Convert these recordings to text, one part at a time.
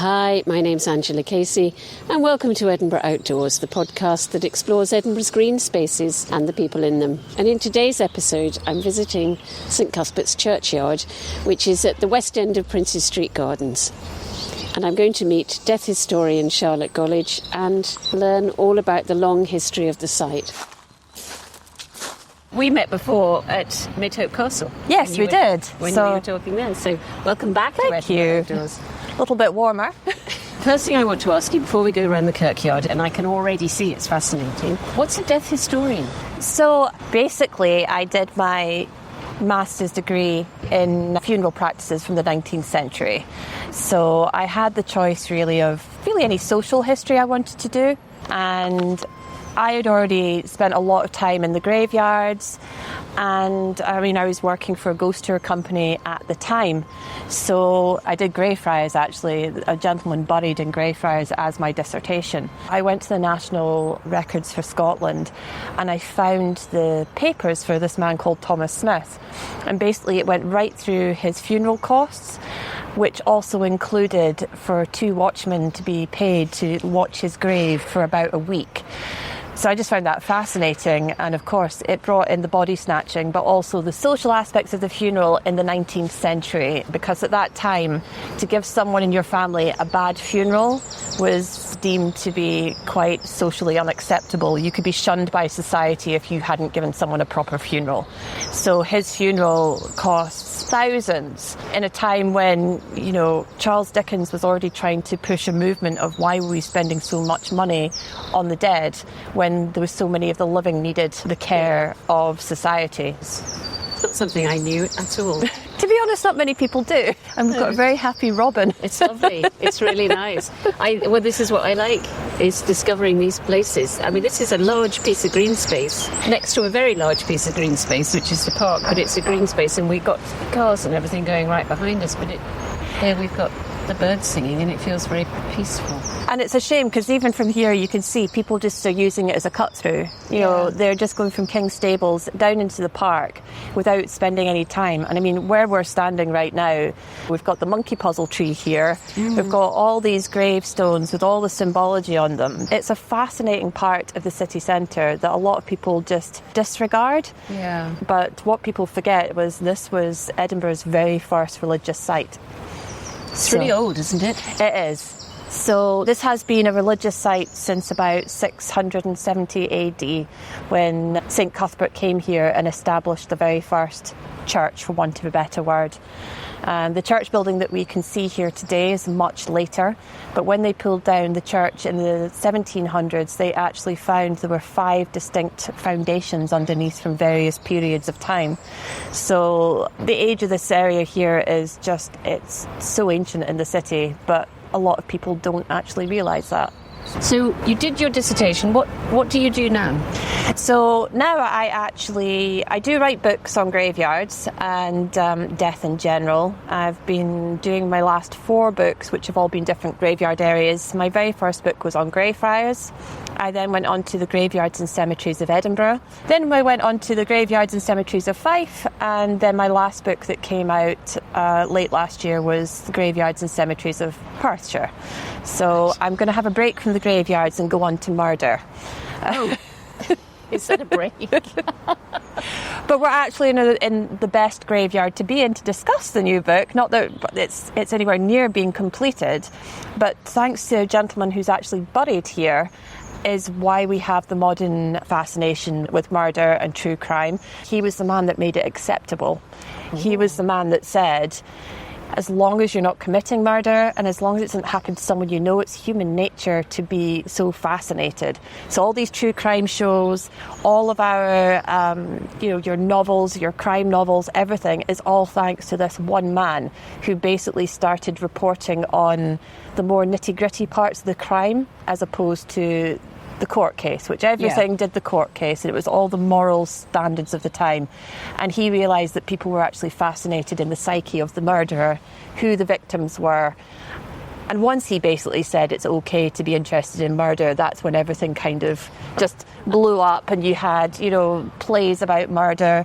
Hi, my name's Angela Casey, and welcome to Edinburgh Outdoors, the podcast that explores Edinburgh's green spaces and the people in them. And in today's episode, I'm visiting St Cuthbert's Churchyard, which is at the west end of Princes Street Gardens. And I'm going to meet death historian Charlotte Golledge and learn all about the long history of the site. We met before at Midhope Castle. Yes, we did. When we were talking there. So welcome back to Edinburgh Outdoors. A little bit warmer. First thing I want to ask you before we go around the Kirkyard, and I can already see it's fascinating, what's a death historian? So basically I did my master's degree in funeral practices from the 19th century. So I had the choice really of any social history I wanted to do, and I had already spent a lot of time in the graveyards, and I was working for a ghost tour company at the time. So I did Greyfriars, actually, a gentleman buried in Greyfriars, as my dissertation. I went to the National Records for Scotland and I found the papers for this man called Thomas Smith. And basically it went right through his funeral costs, which also included for 2 watchmen to be paid to watch his grave for about a week. So I just found that fascinating, and of course it brought in the body snatching, but also the social aspects of the funeral in the 19th century, because at that time to give someone in your family a bad funeral was deemed to be quite socially unacceptable. You could be shunned by society if you hadn't given someone a proper funeral. So his funeral costs thousands in a time when, Charles Dickens was already trying to push a movement of why were we spending so much money on the dead when there was so many of the living needed the care of society. It's not something I knew at all. To be honest, not many people do. And we've got a very happy Robin. It's lovely. It's really nice. This is what I like, is discovering these places. This is a large piece of green space next to a very large piece of green space, which is the park, but it's a green space, and we've got cars and everything going right behind us, but here we've got the birds singing, and it feels very peaceful. And it's a shame, because even from here you can see people just are using it as a cut-through. They're just going from King's Stables down into the park without spending any time. And where we're standing right now, we've got the monkey puzzle tree here. We've got all these gravestones with all the symbology on them. It's a fascinating part of the city centre that a lot of people just disregard. Yeah. But what people forget was this was Edinburgh's very first religious site. It's really old, isn't it? It is. So this has been a religious site since about 670 AD, when St Cuthbert came here and established the very first church, for want of a better word. The church building that we can see here today is much later, but when they pulled down the church in the 1700s, they actually found there were 5 distinct foundations underneath from various periods of time. So the age of this area here is it's so ancient in the city, but a lot of people don't actually realise that. So you did your dissertation. What do you do now? So now I do write books on graveyards and death in general. I've been doing my last 4 books, which have all been different graveyard areas. My very first book was on Greyfriars. I then went on to the graveyards and cemeteries of Edinburgh. Then I went on to the graveyards and cemeteries of Fife. And then my last book that came out late last year was the graveyards and cemeteries of Perthshire. So I'm going to have a break from the graveyards and go on to murder. Oh, is that a break? But we're actually in the best graveyard to be in to discuss the new book. Not that it's anywhere near being completed, but thanks to a gentleman who's actually buried here is why we have the modern fascination with murder and true crime. He was the man that made it acceptable. He was the man that said, as long as you're not committing murder and as long as it doesn't happen to someone you know, it's human nature to be so fascinated. So all these true crime shows, all of our, your novels, your crime novels, everything is all thanks to this one man who basically started reporting on the more nitty-gritty parts of the crime as opposed to the court case, which everything did the court case, and it was all the moral standards of the time. And he realised that people were actually fascinated in the psyche of the murderer, who the victims were, And once he basically said it's okay to be interested in murder, that's when everything kind of just blew up, and you had, plays about murder.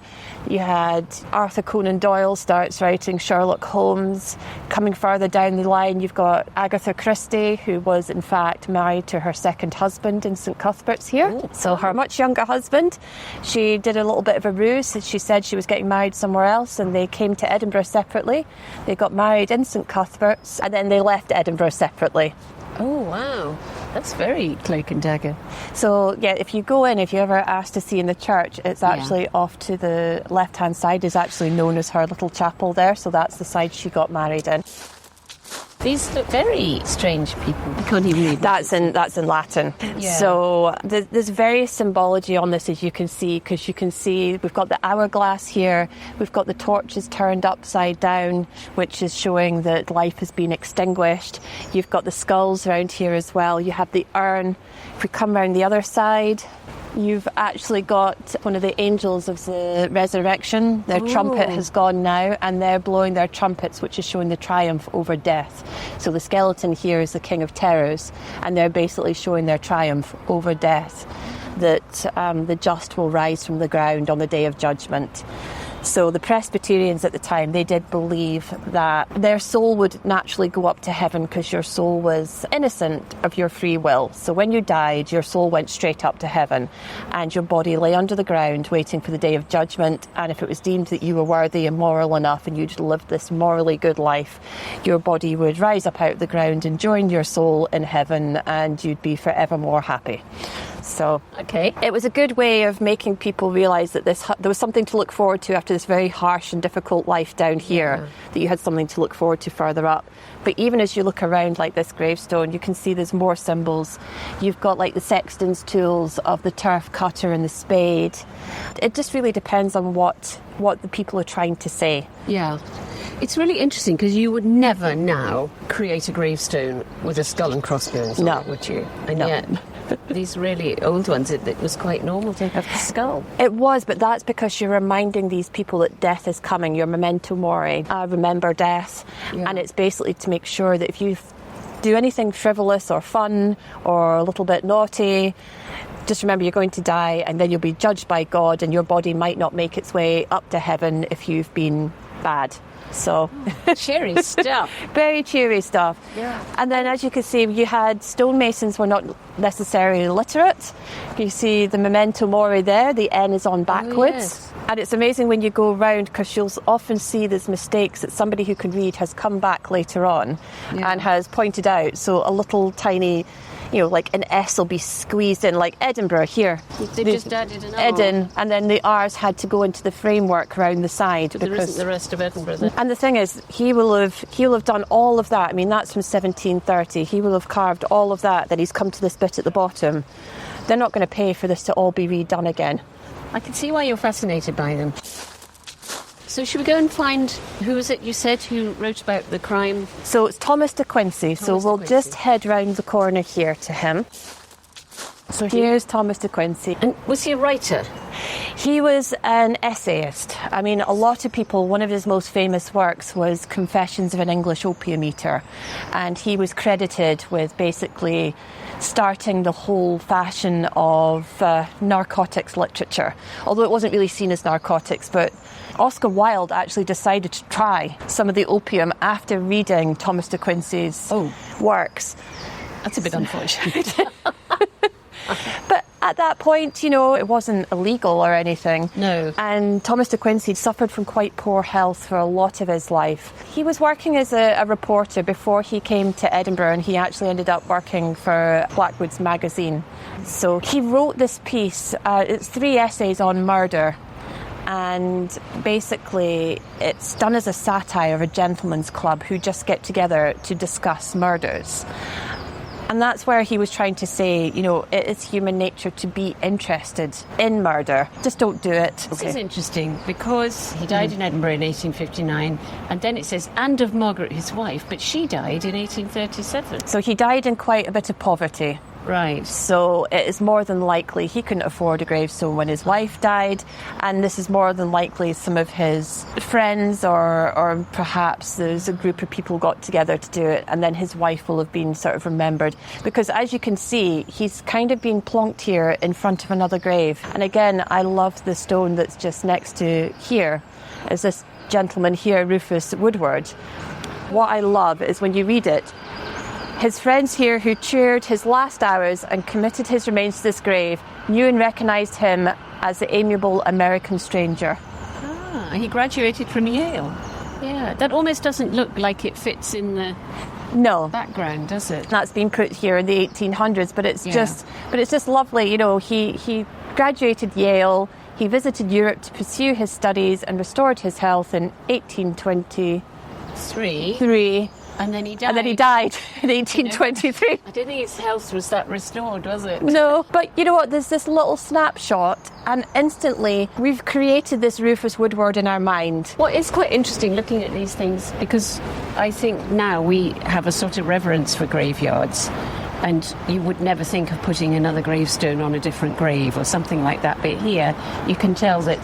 You had Arthur Conan Doyle starts writing Sherlock Holmes. Coming further down the line, you've got Agatha Christie, who was in fact married to her second husband in St Cuthbert's here. Ooh. So her much younger husband, she did a little bit of a ruse. She said she was getting married somewhere else, and they came to Edinburgh separately. They got married in St Cuthbert's, and then they left Edinburgh separately. Oh, wow. That's very cloak and dagger. So, yeah, if you go in, if you ever ask to see in the church, it's actually off to the left-hand side is actually known as her little chapel there. So that's the side she got married in. These look very strange people. I can't even read that's in Latin. Yeah. So there's various symbology on this, as you can see, because you can see we've got the hourglass here, we've got the torches turned upside down, which is showing that life has been extinguished. You've got the skulls around here as well. You have the urn. If we come around the other side, you've actually got one of the angels of the resurrection. Their trumpet has gone now, and they're blowing their trumpets, which is showing the triumph over death. So the skeleton here is the King of Terrors, and they're basically showing their triumph over death, that the just will rise from the ground on the day of judgment. So the Presbyterians at the time, they did believe that their soul would naturally go up to heaven because your soul was innocent of your free will. So when you died, your soul went straight up to heaven, and your body lay under the ground waiting for the day of judgment. And if it was deemed that you were worthy and moral enough and you'd lived this morally good life, your body would rise up out of the ground and join your soul in heaven, and you'd be forevermore happy. So it was a good way of making people realise that there was something to look forward to after this very harsh and difficult life down here, that you had something to look forward to further up. But even as you look around like this gravestone, you can see there's more symbols. You've got like the sexton's tools of the turf cutter and the spade. It just really depends on what the people are trying to say. Yeah. It's really interesting because you would never now create a gravestone with a skull and crossbones on it, would you? And yet, these really old ones, it was quite normal to have the skull. It was, but that's because you're reminding these people that death is coming. Your memento mori, remember death. Yeah. And it's basically to make sure that if you do anything frivolous or fun or a little bit naughty, just remember you're going to die, and then you'll be judged by God, and your body might not make its way up to heaven if you've been bad. So cheery stuff. Very cheery stuff. Yeah. And then, as you can see, you had stonemasons were not necessarily literate. You see the memento mori there, the N is on backwards. Yes. And it's amazing when you go around, because you'll often see these mistakes that somebody who can read has come back later on and has pointed out. So a little tiny, like an S will be squeezed in, like Edinburgh here. They just added an R. Edin, and then the R's had to go into the framework around the side. But there isn't the rest of Edinburgh then. And the thing is, he will have done all of that. I mean, that's from 1730. He will have carved all of that. Then he's come to this bit at the bottom. They're not going to pay for this to all be redone again. I can see why you're fascinated by them. So should we go and find, who was it you said who wrote about the crime? So it's Thomas de Quincey. We'll just head round the corner here to him. So here's Thomas de Quincey. And was he a writer? He was an essayist. I mean, a lot of people, one of his most famous works was Confessions of an English Opium Eater. And he was credited with basically starting the whole fashion of narcotics literature. Although it wasn't really seen as narcotics, but Oscar Wilde actually decided to try some of the opium after reading Thomas de Quincey's works. That's a bit unfortunate. But at that point, it wasn't illegal or anything. No. And Thomas de Quincey suffered from quite poor health for a lot of his life. He was working as a reporter before he came to Edinburgh, and he actually ended up working for Blackwood's magazine. So he wrote this piece. It's 3 essays on murder. And basically, it's done as a satire of a gentleman's club who just get together to discuss murders. And that's where he was trying to say, it is human nature to be interested in murder. Just don't do it. This is interesting because he died in Edinburgh in 1859, and then it says, and of Margaret, his wife, but she died in 1837. So he died in quite a bit of poverty. Right. So it is more than likely he couldn't afford a gravestone when his wife died, and this is more than likely some of his friends or perhaps there's a group of people got together to do it, and then his wife will have been sort of remembered. Because as you can see, he's kind of been plonked here in front of another grave. And again, I love the stone that's just next to here. Is this gentleman here, Rufus Woodward. What I love is when you read it, his friends here who cheered his last hours and committed his remains to this grave knew and recognised him as the amiable American stranger. Ah, he graduated from Yale. Yeah, that almost doesn't look like it fits in the background, does it? That's been put here in the 1800s, but it's just lovely. You know, he graduated Yale. He visited Europe to pursue his studies and restored his health in 1823. And then he died in 1823. I don't think his health was that restored, was it? No, but you know what? There's this little snapshot, and instantly we've created this Rufus Woodward in our mind. Well, it's quite interesting looking at these things, because I think now we have a sort of reverence for graveyards, and you would never think of putting another gravestone on a different grave or something like that. But here, you can tell that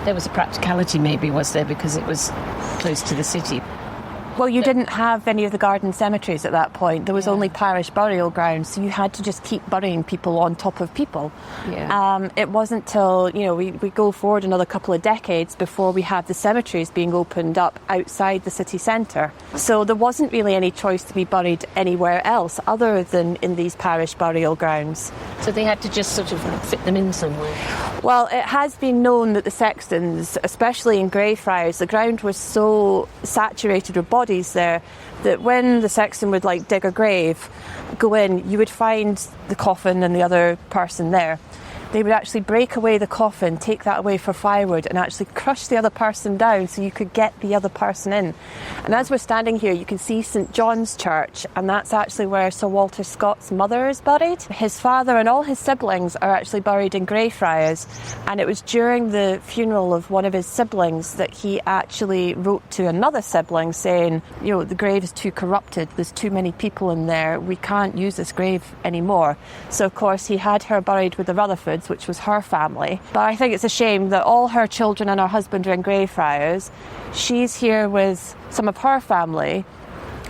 there was a practicality, maybe, was there, because it was close to the city. Well, you didn't have any of the garden cemeteries at that point. There was only parish burial grounds, so you had to just keep burying people on top of people. Yeah. It wasn't till, we go forward another couple of decades before we have the cemeteries being opened up outside the city centre. So there wasn't really any choice to be buried anywhere else other than in these parish burial grounds. So they had to just sort of fit them in somewhere. Well, it has been known that the sextons, especially in Greyfriars, the ground was so saturated with bodies there that when the sexton would dig a grave, go in, you would find the coffin and the other person there. They would actually break away the coffin, take that away for firewood, and actually crush the other person down so you could get the other person in. And as we're standing here, you can see St John's Church, and that's actually where Sir Walter Scott's mother is buried. His father and all his siblings are actually buried in Greyfriars, and it was during the funeral of one of his siblings that he actually wrote to another sibling saying, the grave is too corrupted, there's too many people in there, we can't use this grave anymore. So of course he had her buried with the Rutherfords, which was her family. But I think it's a shame that all her children and her husband are in Greyfriars. She's here with some of her family,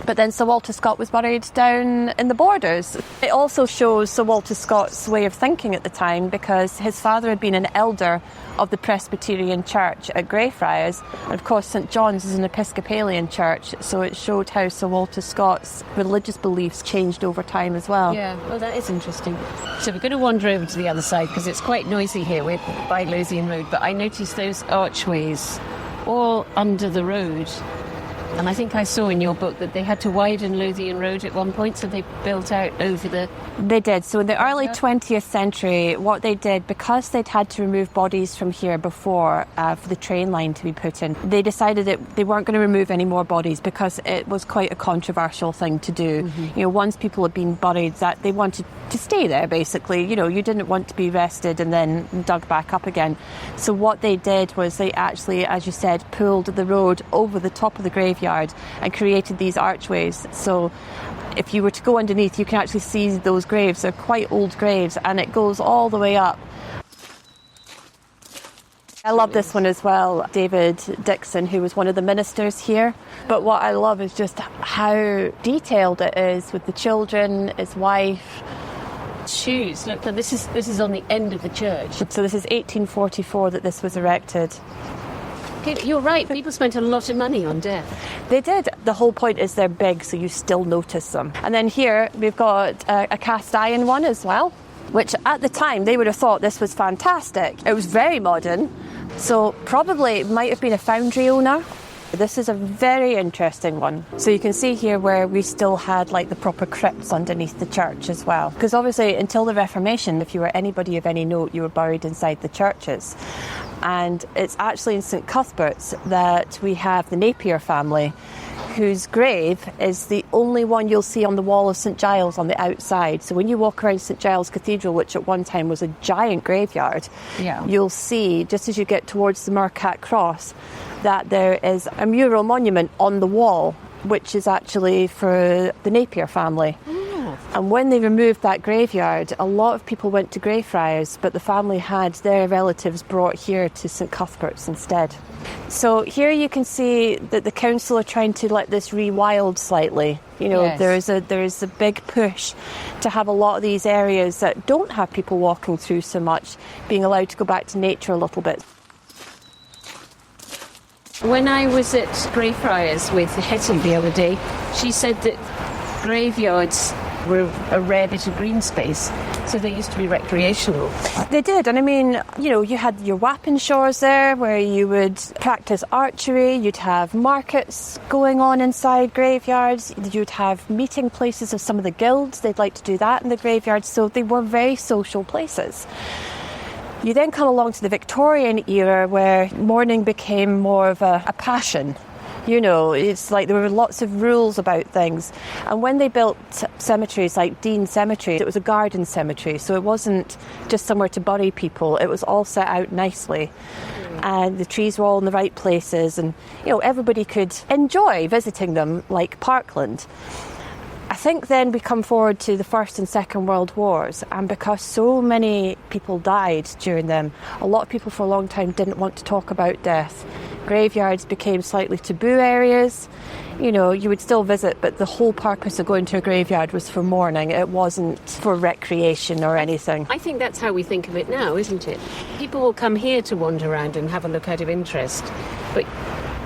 but then Sir Walter Scott was buried down in the Borders. It also shows Sir Walter Scott's way of thinking at the time, because his father had been an elder of the Presbyterian Church at Greyfriars, and of course St John's is an Episcopalian church, so it showed how Sir Walter Scott's religious beliefs changed over time as well. Yeah, well, that is interesting. So we're going to wander over to the other side, because it's quite noisy here. We're by Lothian Road, but I noticed those archways all under the road. And I think I saw in your book that they had to widen Lothian Road at one point, so they built out over the... They did. So in the early 20th century, what they did, because they'd had to remove bodies from here before for the train line to be put in, they decided that they weren't going to remove any more bodies because it was quite a controversial thing to do. Mm-hmm. Once people had been buried, that they wanted to stay there, basically. You didn't want to be rested and then dug back up again. So what they did was they actually, as you said, pulled the road over the top of the graveyard and created these archways. So if you were to go underneath, you can actually see those graves. They're quite old graves, and it goes all the way up. I love this one as well, David Dixon, who was one of the ministers here. But what I love is just how detailed it is with the children, his wife. Shoes. Look, this is on the end of the church. So this is 1844 that this was erected. You're right, people spent a lot of money on death. They did. The whole point is they're big, so you still notice them. And then here we've got a cast iron one as well, which at the time they would have thought this was fantastic. It was very modern, so probably it might have been a foundry owner. This is a very interesting one. So you can see here where we still had the proper crypts underneath the church as well. Because obviously until the Reformation, if you were anybody of any note, you were buried inside the churches. And it's actually in St Cuthbert's that we have the Napier family, whose grave is the only one you'll see on the wall of St Giles on the outside. So when you walk around St Giles Cathedral, which at one time was a giant graveyard, you'll see, just as you get towards the Mercat Cross, that there is a mural monument on the wall, which is actually for the Napier family. And when they removed that graveyard, a lot of people went to Greyfriars, but the family had their relatives brought here to St Cuthbert's instead. So here you can see that the council are trying to let this rewild slightly. Yes. there is a big push to have a lot of these areas that don't have people walking through so much, being allowed to go back to nature a little bit. When I was at Greyfriars with Hetty the other day, she said that graveyards were a rare bit of green space, so they used to be recreational. They did, and I mean, you had your Wapping Shores there where you would practice archery, you'd have markets going on inside graveyards, you'd have meeting places of some of the guilds, they'd like to do that in the graveyards, so they were very social places. You then come along to the Victorian era where mourning became more of a passion. It's like there were lots of rules about things. And when they built cemeteries like Dean Cemetery, it was a garden cemetery, so it wasn't just somewhere to bury people, it was all set out nicely. And the trees were all in the right places, and everybody could enjoy visiting them like Parkland. I think then we come forward to the First and Second World Wars, and because so many people died during them, a lot of people for a long time didn't want to talk about death. Graveyards became slightly taboo areas. You would still visit, but the whole purpose of going to a graveyard was for mourning. It wasn't for recreation or anything. I think that's how we think of it now, isn't it? People will come here to wander around and have a look out of interest, but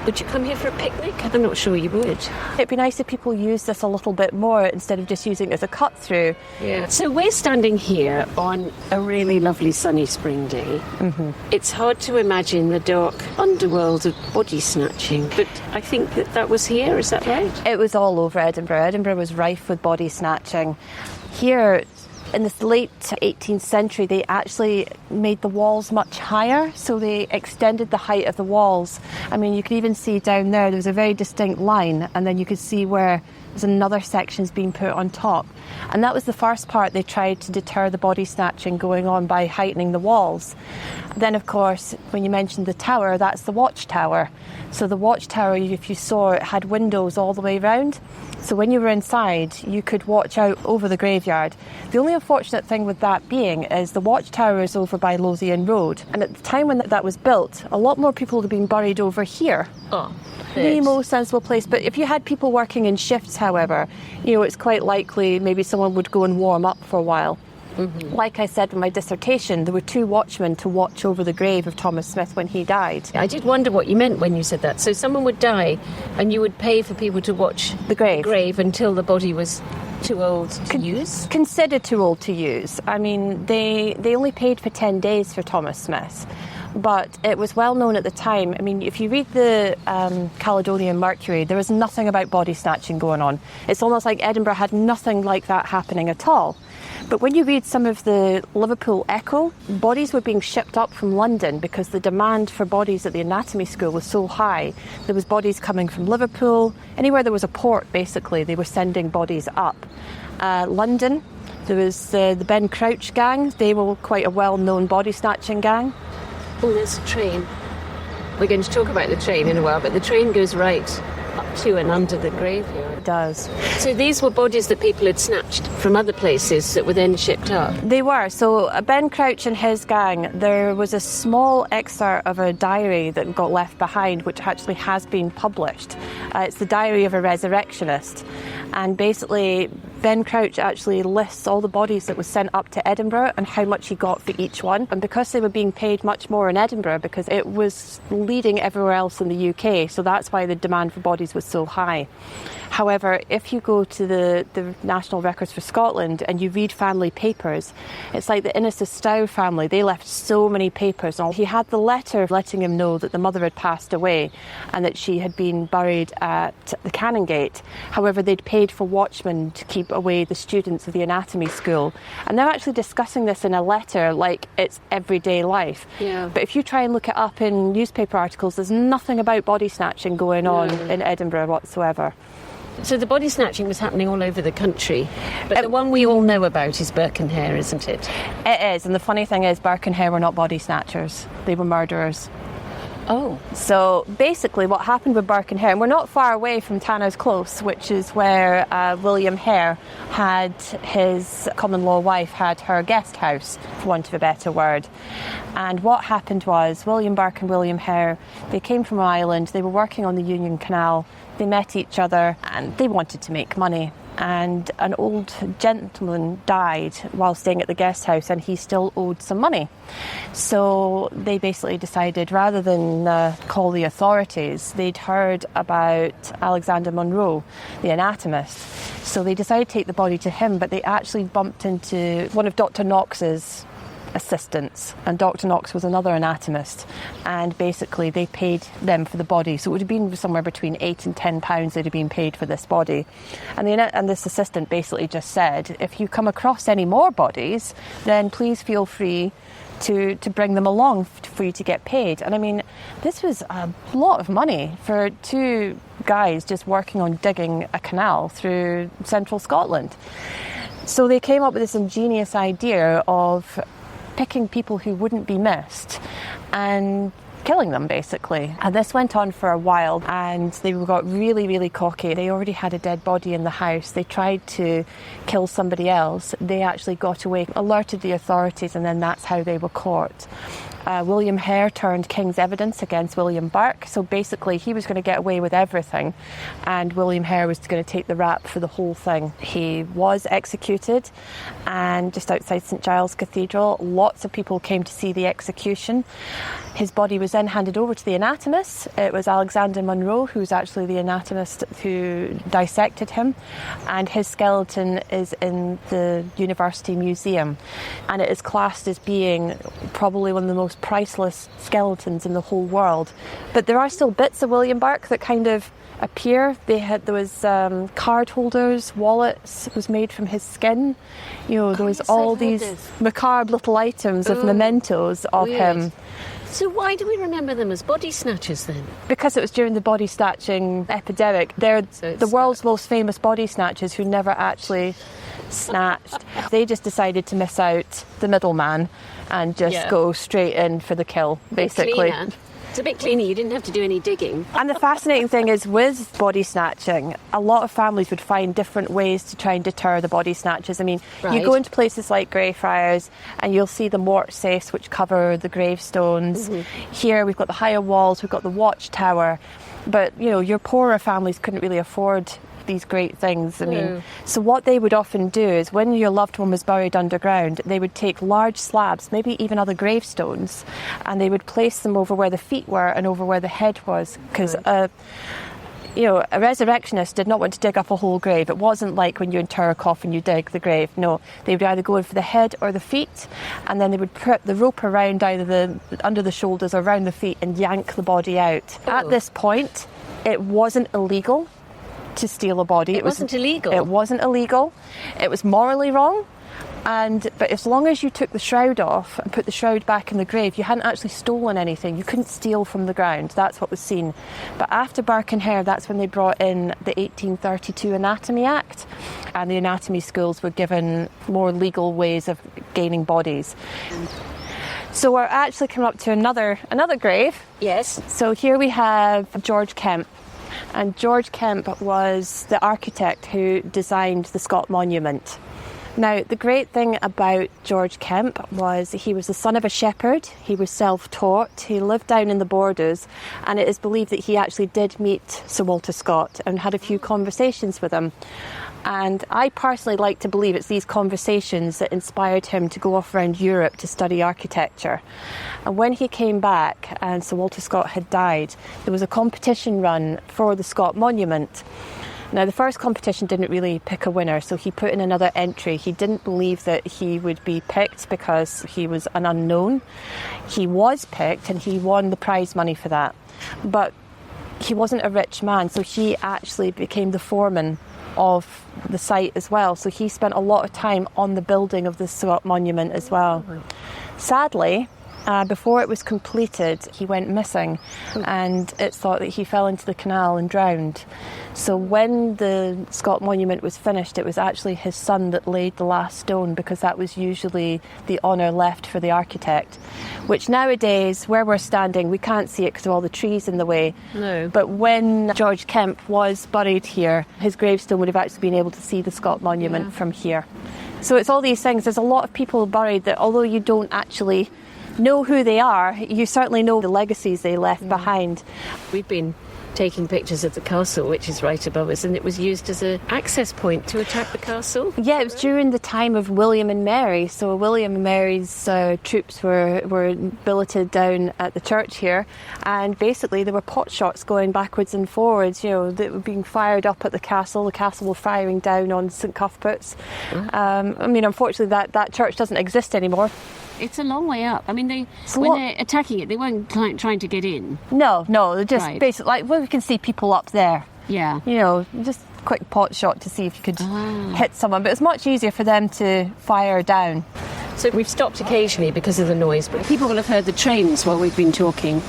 would you come here for a picnic? I'm not sure you would. It'd be nice if people used this a little bit more instead of just using it as a cut-through. Yeah. So we're standing here on a really lovely sunny spring day. Mm-hmm. It's hard to imagine the dark underworld of body snatching, but I think that was here, is that right? It was all over Edinburgh. Edinburgh was rife with body snatching. Here, in the late 18th century, they actually made the walls much higher, so they extended the height of the walls. I mean, you could even see down there was a very distinct line, and then you could see where there's another section's being put on top. And that was the first part. They tried to deter the body snatching going on by heightening the walls. Then, of course, when you mentioned the tower, that's the watchtower. So the watchtower, if you saw it, had windows all the way round. So when you were inside, you could watch out over the graveyard. The only unfortunate thing with that being is the watchtower is over by Lothian Road. And at the time when that was built, a lot more people would have been buried over here. Oh. The most sensible place. But if you had people working in shifts, however, it's quite likely maybe someone would go and warm up for a while. Mm-hmm. Like I said in my dissertation, there were 2 watchmen to watch over the grave of Thomas Smith when he died. I did wonder what you meant when you said that. So someone would die and you would pay for people to watch the grave until the body was too old to use? Considered too old to use. I mean, they only paid for 10 days for Thomas Smith. But it was well known at the time. I mean, if you read the Caledonian Mercury, there was nothing about body snatching going on. It's almost like Edinburgh had nothing like that happening at all. But when you read some of the Liverpool Echo, bodies were being shipped up from London because the demand for bodies at the anatomy school was so high. There was bodies coming from Liverpool. Anywhere there was a port, basically, they were sending bodies up. London, there was the Ben Crouch gang. They were quite a well-known body snatching gang. Oh, there's a train. We're going to talk about the train in a while, but the train goes right up to and under the graveyard. It does. So these were bodies that people had snatched from other places that were then shipped up? They were. So Ben Crouch and his gang, there was a small excerpt of a diary that got left behind, which actually has been published. It's the Diary of a Resurrectionist. And basically, Ben Crouch actually lists all the bodies that were sent up to Edinburgh and how much he got for each one. And because they were being paid much more in Edinburgh, because it was leading everywhere else in the UK, so that's why the demand for bodies was so high. However, if you go to the National Records for Scotland and you read family papers, it's like the Innes of Stow family, they left so many papers. He had the letter letting him know that the mother had passed away and that she had been buried at the Canongate. However, they'd paid for watchmen to keep away the students of the anatomy school. And they're actually discussing this in a letter like it's everyday life. Yeah. But if you try and look it up in newspaper articles, there's nothing about body snatching going on in Edinburgh whatsoever. So the body snatching was happening all over the country, but the one we all know about is Birkenhead, isn't it? It is, and the funny thing is Birkenhead were not body snatchers, they were murderers. Oh. So basically what happened with Burke and Hare, and we're not far away from Tanner's Close, which is where William Hare had his common-law wife had her guest house, for want of a better word. And what happened was William Burke and William Hare, they came from Ireland, they were working on the Union Canal, they met each other and they wanted to make money. And an old gentleman died while staying at the guest house, and he still owed some money. So they basically decided, rather than call the authorities, they'd heard about Alexander Monroe, the anatomist. So they decided to take the body to him, but they actually bumped into one of Dr. Knox's assistants, and Dr. Knox was another anatomist, and basically they paid them for the body. So it would have been somewhere between £8 and £10 they'd have been paid for this body. And this assistant basically just said, if you come across any more bodies, then please feel free to bring them along for you to get paid. And I mean, this was a lot of money for two guys just working on digging a canal through central Scotland. So they came up with this ingenious idea of picking people who wouldn't be missed and killing them, basically. And this went on for a while, and they got really, really cocky. They already had a dead body in the house. They tried to kill somebody else. They actually got away, alerted the authorities, and then that's how they were caught. William Hare turned King's evidence against William Burke, so basically he was going to get away with everything, and William Hare was going to take the rap for the whole thing. He was executed, and just outside St Giles Cathedral, lots of people came to see the execution. His body was then handed over to the anatomist. It was Alexander Monroe, who's actually the anatomist who dissected him, and his skeleton is in the University Museum, and it is classed as being probably one of the most priceless skeletons in the whole world. But there are still bits of William Burke that kind of appear. There was card holders, wallets was made from his skin. You know, there was all these macabre little items of mementos of him. So why do we remember them as body snatchers then? Because it was during the body snatching epidemic. They're the world's most famous body snatchers who never actually snatched. They just decided to miss out the middleman and just go straight in for the kill, basically. It's a bit cleaner, you didn't have to do any digging. And the fascinating thing is, with body snatching, a lot of families would find different ways to try and deter the body snatchers. I mean, you go into places like Greyfriars and you'll see the mort safes which cover the gravestones. Here we've got the higher walls, we've got the watchtower. But, you know, your poorer families couldn't really afford these great things. I mean, so what they would often do is, when your loved one was buried underground, they would take large slabs, maybe even other gravestones, and they would place them over where the feet were and over where the head was, because you know, a resurrectionist did not want to dig up a whole grave. It wasn't like when you inter a coffin, you dig the grave. No, they would either go in for the head or the feet, and then they would put the rope around either under the shoulders or around the feet and yank the body out. At this point, it wasn't illegal to steal a body. It wasn't illegal? It wasn't illegal. It was morally wrong. But as long as you took the shroud off and put the shroud back in the grave, you hadn't actually stolen anything. You couldn't steal from the ground. That's what was seen. But after Burke and Hare, that's when they brought in the 1832 Anatomy Act, and the anatomy schools were given more legal ways of gaining bodies. So we're actually coming up to another grave. Yes. So here we have George Kemp. And George Kemp was the architect who designed the Scott Monument. Now, the great thing about George Kemp was he was the son of a shepherd. He was self-taught. He lived down in the Borders, and it is believed that he actually did meet Sir Walter Scott and had a few conversations with him. And I personally like to believe it's these conversations that inspired him to go off around Europe to study architecture. And when he came back and Sir Walter Scott had died, there was a competition run for the Scott Monument. Now, the first competition didn't really pick a winner, so he put in another entry. He didn't believe that he would be picked because he was an unknown. He was picked and he won the prize money for that. But he wasn't a rich man, so he actually became the foreman of the site as well. So he spent a lot of time on the building of the Scott Monument as well. Sadly, before it was completed, he went missing, and it's thought that he fell into the canal and drowned. So when the Scott Monument was finished, it was actually his son that laid the last stone, because that was usually the honour left for the architect, which nowadays, where we're standing, we can't see it because of all the trees in the way. No. But when George Kemp was buried here, his gravestone would have actually been able to see the Scott Monument from here. So it's all these things. There's a lot of people buried that, although you don't actually know who they are, you certainly know the legacies they left behind. We've been taking pictures of the castle, which is right above us, and it was used as an access point to attack the castle. Yeah, it was during the time of William and Mary. So William and Mary's troops were billeted down at the church here, and basically there were pot shots going backwards and forwards, that were being fired up at the castle were firing down on St Cuthbert's. Unfortunately that church doesn't exist anymore. It's a long way up. I mean, when they're attacking it, they weren't trying to get in. No, they're just basically, we can see people up there. Yeah. Just quick pot shot to see if you could hit someone. But it's much easier for them to fire down. So we've stopped occasionally because of the noise, but people will have heard the trains while we've been talking,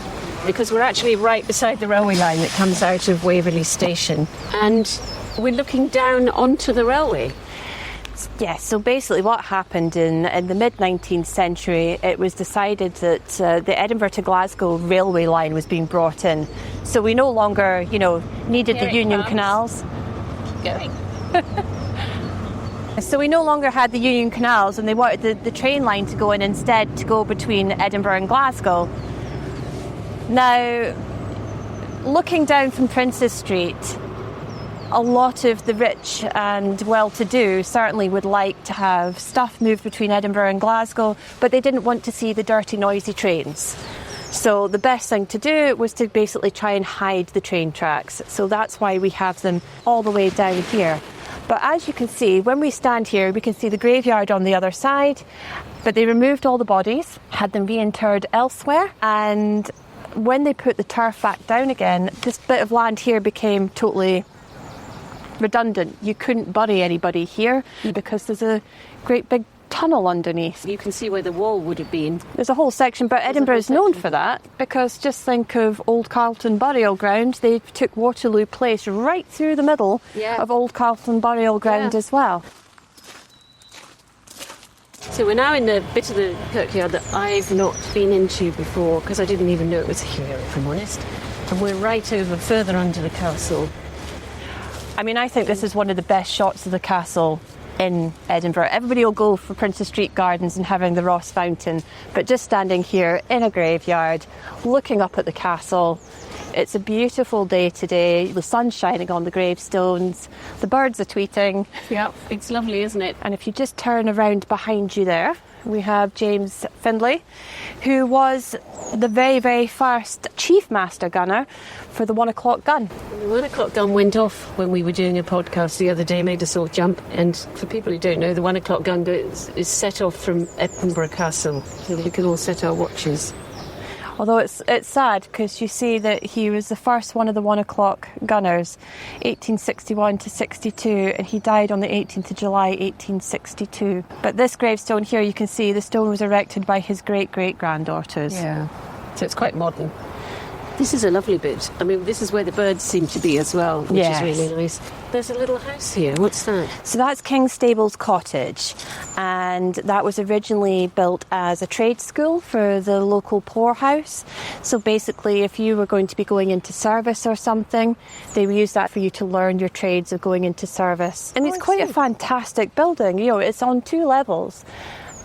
because we're actually right beside the railway line that comes out of Waverley Station, and we're looking down onto the railway. Yes, so basically what happened in the mid-19th century, it was decided that the Edinburgh to Glasgow railway line was being brought in. So we no longer, needed the Union canals. Going. So we no longer had the Union canals, and they wanted the train line to go in instead, to go between Edinburgh and Glasgow. Now, looking down from Princes Street, a lot of the rich and well-to-do certainly would like to have stuff moved between Edinburgh and Glasgow, but they didn't want to see the dirty, noisy trains. So the best thing to do was to basically try and hide the train tracks. So that's why we have them all the way down here. But as you can see, when we stand here, we can see the graveyard on the other side, but they removed all the bodies, had them reinterred elsewhere, and when they put the turf back down again, this bit of land here became totally redundant. You couldn't bury anybody here because there's a great big tunnel underneath. You can see where the wall would have been. There's a whole section, but Edinburgh is known for that, because just think of Old Carlton Burial Ground. They took Waterloo Place right through the middle of Old Carlton Burial Ground as well. So we're now in the bit of the Kirkyard that I've not been into before, because I didn't even know it was here, if I'm honest. And we're right over further under the castle. I mean, I think this is one of the best shots of the castle in Edinburgh. Everybody will go for Princes Street Gardens and having the Ross Fountain, but just standing here in a graveyard, looking up at the castle, it's a beautiful day today. The sun's shining on the gravestones, the birds are tweeting. Yeah, it's lovely, isn't it? And if you just turn around behind you there, we have James Findlay, who was the very, very first chief master gunner for the 1 o'clock gun. The 1 o'clock gun went off when we were doing a podcast the other day, made us all jump. And for people who don't know, the 1 o'clock gun is set off from Edinburgh Castle, so we can all set our watches. Although it's sad, because you see that he was the first one of the 1 o'clock gunners, 1861 to 62, and he died on the 18th of July, 1862. But this gravestone here, you can see the stone was erected by his great-great-granddaughters. Yeah, so it's quite modern. This is a lovely bit. I mean, this is where the birds seem to be as well, which is really nice. There's a little house here. What's that? So that's King Stable's cottage, and that was originally built as a trade school for the local poorhouse. So basically, if you were going to be going into service or something, they would use that for you to learn your trades of going into service. And it's quite a fantastic building. It's on 2 levels.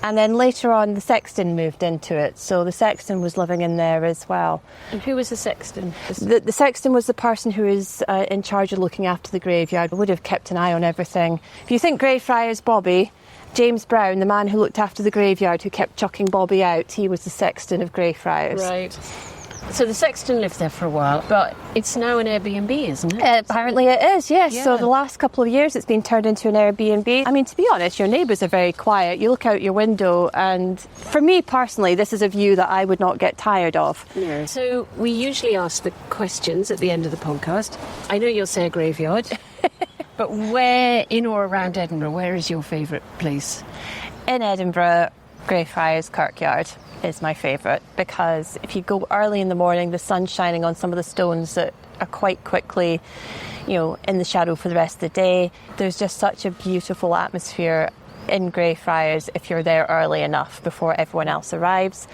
And then later on, the sexton moved into it. So the sexton was living in there as well. And who was the sexton? The sexton was the person who was in charge of looking after the graveyard, would have kept an eye on everything. If you think Greyfriars Bobby, James Brown, the man who looked after the graveyard, who kept chucking Bobby out, he was the sexton of Greyfriars. Right. So the sexton lived there for a while, but it's now an Airbnb, isn't it? Apparently it is, yes. Yeah. So the last couple of years it's been turned into an Airbnb. I mean, to be honest, your neighbours are very quiet. You look out your window, and for me personally, this is a view that I would not get tired of. No. So we usually ask the questions at the end of the podcast. I know you'll say a graveyard, but where in or around Edinburgh, where is your favourite place? In Edinburgh, Greyfriars Kirkyard. is my favourite, because if you go early in the morning, the sun's shining on some of the stones that are quite quickly, in the shadow for the rest of the day. There's just such a beautiful atmosphere in Greyfriars if you're there early enough before everyone else arrives.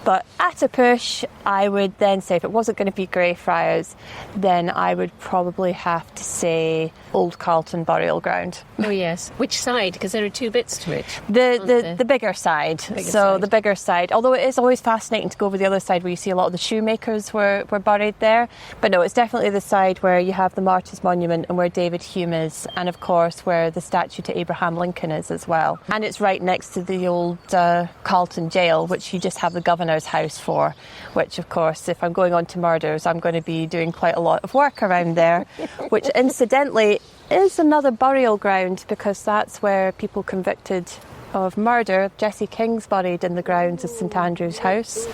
But at a push, I would then say if it wasn't going to be Greyfriars, then I would probably have to say Old Carlton Burial Ground. Oh yes. Which side? Because there are two bits to it. The bigger side. The bigger side. Although it is always fascinating to go over the other side where you see a lot of the shoemakers were buried there. But no, it's definitely the side where you have the Martyrs Monument and where David Hume is, and of course where the statue to Abraham Lincoln is as well. And it's right next to the old Carlton Jail, which you just have the governor's house for, which of course, if I'm going on to murders, I'm going to be doing quite a lot of work around there, which incidentally is another burial ground, because that's where people convicted of murder, Jesse King's buried in the grounds of St Andrew's House.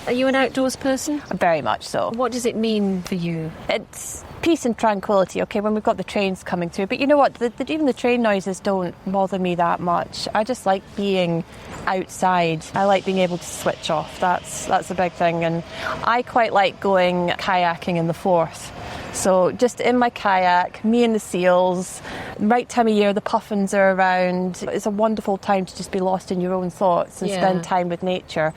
Are you an outdoors person? Very much so. What does it mean for you? It's peace and tranquility, okay, when we've got the trains coming through. But you know what, even the train noises don't bother me that much. I just like being outside. I like being able to switch off. That's a big thing. And I quite like going kayaking in the Forth. So just in my kayak, me and the seals, right time of year, the puffins are around. It's a wonderful time to just be lost in your own thoughts and spend time with nature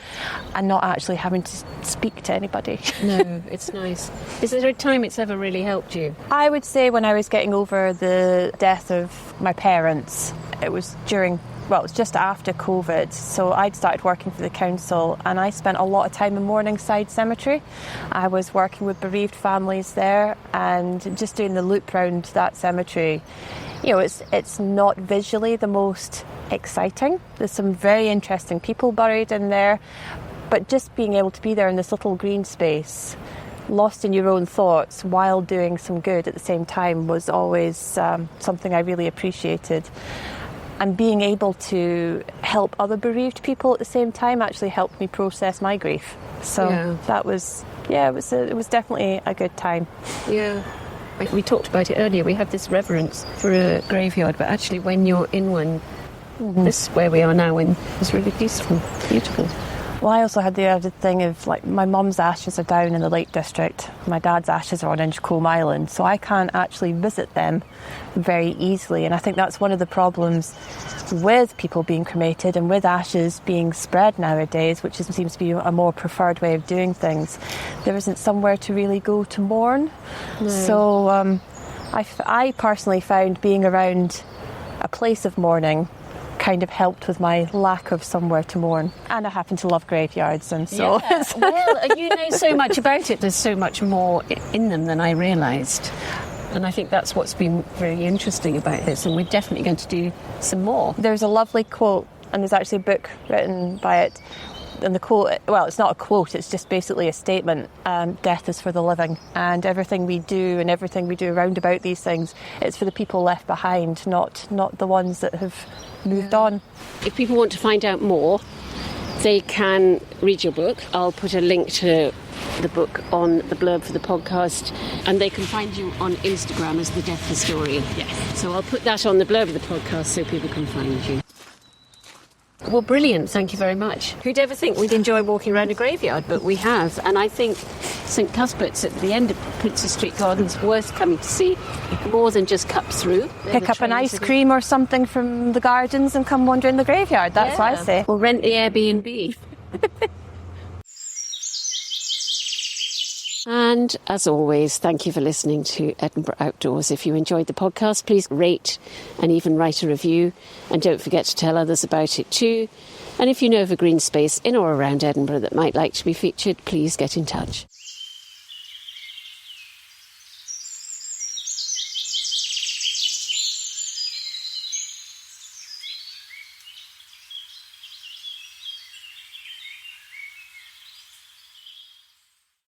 and not actually having to speak to anybody. No, it's nice. Is there a time it's ever really helped you? I would say when I was getting over the death of my parents, it was just after COVID, so I'd started working for the council and I spent a lot of time in Morningside Cemetery. I was working with bereaved families there and just doing the loop round that cemetery. It's not visually the most exciting. There's some very interesting people buried in there, but just being able to be there in this little green space, lost in your own thoughts while doing some good at the same time, was always something I really appreciated. And being able to help other bereaved people at the same time actually helped me process my grief. So that was, it was definitely a good time. Yeah. We talked about it earlier. We have this reverence for a graveyard, but actually when you're in one, this where we are now, it's really peaceful, beautiful. Well, I also had the other thing of, my mum's ashes are down in the Lake District. My dad's ashes are on Inchcolm Island, so I can't actually visit them very easily. And I think that's one of the problems with people being cremated and with ashes being spread nowadays, which seems to be a more preferred way of doing things. There isn't somewhere to really go to mourn. No. So I personally found being around a place of mourning kind of helped with my lack of somewhere to mourn. And I happen to love graveyards, and so... Yeah. Well, you know so much about it. There's so much more in them than I realised. And I think that's what's been very interesting about this, and we're definitely going to do some more. There's a lovely quote, and there's actually a book written by it. And the quote, well, it's not a quote, it's just basically a statement. Death is for the living, and everything we do around about these things, it's for the people left behind, not the ones that have moved on. If people want to find out more, they can read your book. I'll put a link to the book on the blurb for the podcast, and they can find you on Instagram as The Death Historian. Yes. So I'll put that on the blurb of the podcast so people can find you. Well, brilliant. Thank you very much. Who'd ever think we'd enjoy walking around a graveyard? But we have. And I think St Cuthbert's at the end of Princess Street Gardens worth coming to see more than just cut through. Pick up an ice cream or something from the gardens and come wander in the graveyard. That's what I say. We'll rent the Airbnb. And as always, thank you for listening to Edinburgh Outdoors. If you enjoyed the podcast, please rate and even write a review. And don't forget to tell others about it too. And if you know of a green space in or around Edinburgh that might like to be featured, please get in touch.